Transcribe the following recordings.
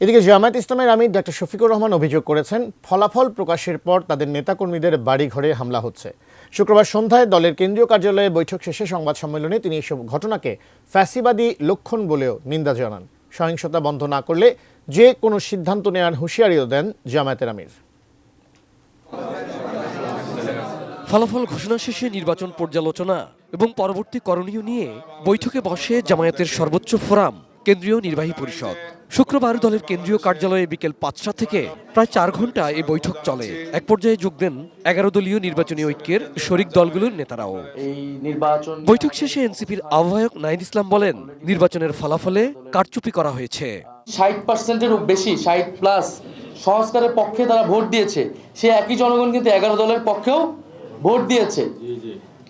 এদিকে জামায়াত ইসলামের আমির ডক্টর শফিকুর রহমান অভিযোগ করেছেন, ফলাফল প্রকাশের পর তাদের নেতাকর্মীদের বাড়িঘরে হামলা হচ্ছে। শুক্রবার সন্ধ্যায় দলের কেন্দ্রীয় কার্যালয়ে বৈঠক শেষে সংবাদ সম্মেলনে তিনি এসব ঘটনাকে ফ্যাসিবাদী লক্ষণ বলেও নিন্দা জানান। সহিংসতা বন্ধ না করলে যে কোনো সিদ্ধান্ত নেওয়ার হুঁশিয়ারিও দেন জামায়াতের আমির। ফলাফল ঘোষণা শেষে নির্বাচন পর্যালোচনা এবং পরবর্তী করণীয় নিয়ে বৈঠকে বসে জামায়াতের সর্বোচ্চ ফোরাম কেন্দ্রীয় নির্বাহী পরিষদ। শুক্রবার দলের কেন্দ্রীয় কার্যালয়ে বিকেল ৫টা থেকে প্রায় ৪ ঘন্টা এই বৈঠক চলে। এক পর্যায়ে যোগ দেন ১১ দলীয় নির্বাচনী ঐক্যের শরিক দলগুলোর নেতারাও। বৈঠক শেষে এনসিপির আহ্বায়ক নাহিদ ইসলাম বলেন, নির্বাচনের ফলাফলে কারচুপি করা হয়েছে। ৬০%-এরও বেশি, ৬০+ সংস্কারের পক্ষে তারা ভোট দিয়েছে। সে একই জনগণ কিন্তু ১১ দলের পক্ষেও ভোট দিয়েছে,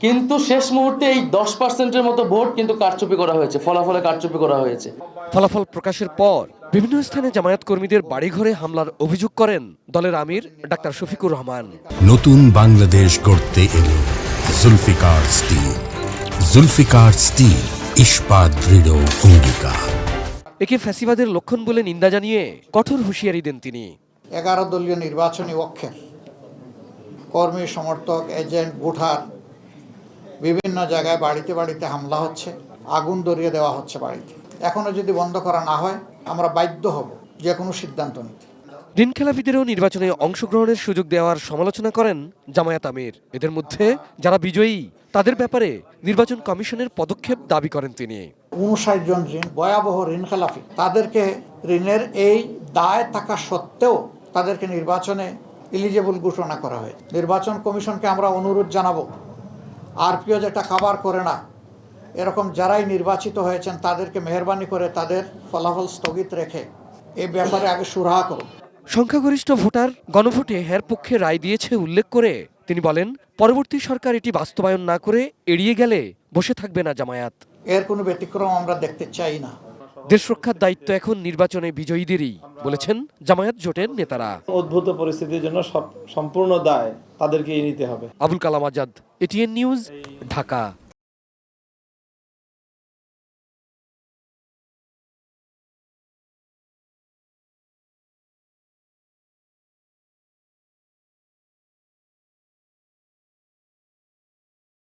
কিন্তু শেষ মুহূর্তে এই 10%-এর মতো ভোট কিন্তু কারচুপি করা হয়েছে, ফলাফলে কারচুপি করা হয়েছে। ফলাফল প্রকাশের পর বিভিন্ন স্থানে জামায়াত কর্মীদের বাড়িঘরে হামলার অভিযোগ করেন দলের আমির ডাক্তার শফিকুর রহমান। নতুন বাংলাদেশ গড়তে এলো জুলফিকার স্টিল। জুলফিকার স্টিল, ইস্পাত দৃঢ় অঙ্গীকার। একে ফ্যাসিবাদের লক্ষণ বলে নিন্দা জানিয়ে কঠোর হুঁশিয়ারি দেন তিনি। 11 দলীয় নির্বাচনী ঐক্যের কর্মী, সমর্থক, এজেন্ট, ভোটার বিভিন্ন জায়গায় বাড়িতে বাড়িতে হামলা হচ্ছে, আগুন ধরিয়ে দেওয়া হচ্ছে বাড়িতে। এখনো যদি বন্ধ করা না হয় আমরা বাধ্য হব যে কোনো সিদ্ধান্ত নিতে। ঋণখেলাপিদেরও নির্বাচনে অংশগ্রহণের সুযোগ দেওয়ার সমালোচনা করেন জামায়াত আমির। এদের মধ্যে যারা বিজয়ী তাদের ব্যাপারে নির্বাচন কমিশনের পদক্ষেপ দাবি করেন তিনি। 59 জন ঋণ ভয়াবহ ঋণখেলাপি, তাদেরকে ঋণের এই দায় থাকা সত্ত্বেও তাদেরকে নির্বাচনে এলিজেবল ঘোষণা করা হয়। নির্বাচন কমিশনকে আমরা অনুরোধ জানাবো, আরপিও যেটা কাভার করে না, এরকম যারাই নির্বাচিত হয়েছেন তাদেরকে মেহরবানি করে তাদের ফলাফল স্থগিত রেখে এই ব্যাপারে আগে সুরাহা করুন। সংখ্যাগরিষ্ঠ ভোটার গণভোটে হ্যার পক্ষে রায় দিয়েছে উল্লেখ করে তিনি বলেন, পরবর্তী সরকার এটি বাস্তবায়ন না করে এড়িয়ে গেলে বসে থাকবে না জামায়াত। এর কোনো ব্যতিক্রম আমরা দেখতে চাই না। দেশ রক্ষার দায়িত্ব এখন নির্বাচনে বিজয়ীদেরই, বলেছেন জামায়াত জোটের নেতারা। উদ্ভূত পরিস্থিতির জন্য সম্পূর্ণ দায় তাদেরকেই নিতে হবে। Abul Kalam Azad, ATN news, Dhaka.